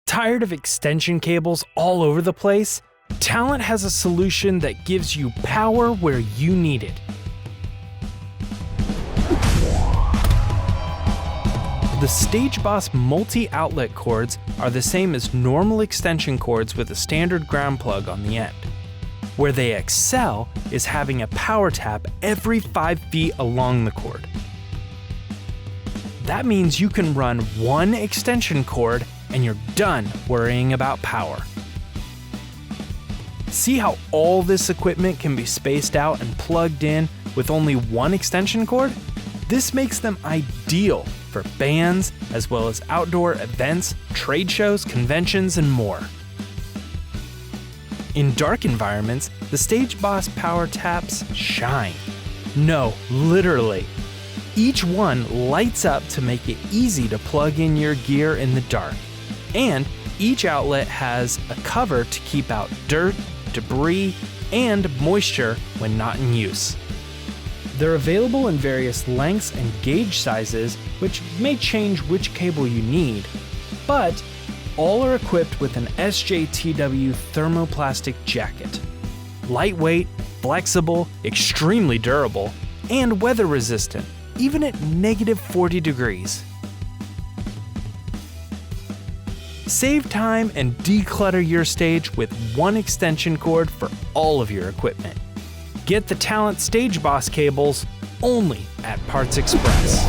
Tired of extension cables all over the place? Talent has a solution that gives you power where you need it. The Stage Boss multi-outlet cords are the same as normal extension cords with a standard ground plug on the end. Where they excel is having a power tap every 5 feet along the cord. That means you can run one extension cord and you're done worrying about power. See how all this equipment can be spaced out and plugged in with only one extension cord? This makes them ideal for bands, as well as outdoor events, trade shows, conventions, and more. In dark environments, the Stage Boss power taps shine. No, literally. Each one lights up to make it easy to plug in your gear in the dark. And each outlet has a cover to keep out dirt, debris, and moisture when not in use. They're available in various lengths and gauge sizes, which may change which cable you need, but all are equipped with an SJTW thermoplastic jacket. Lightweight, flexible, extremely durable, and weather resistant, even at -40 degrees. Save time and declutter your stage with one extension cord for all of your equipment. Get the Talent Stage Boss cables only at Parts Express.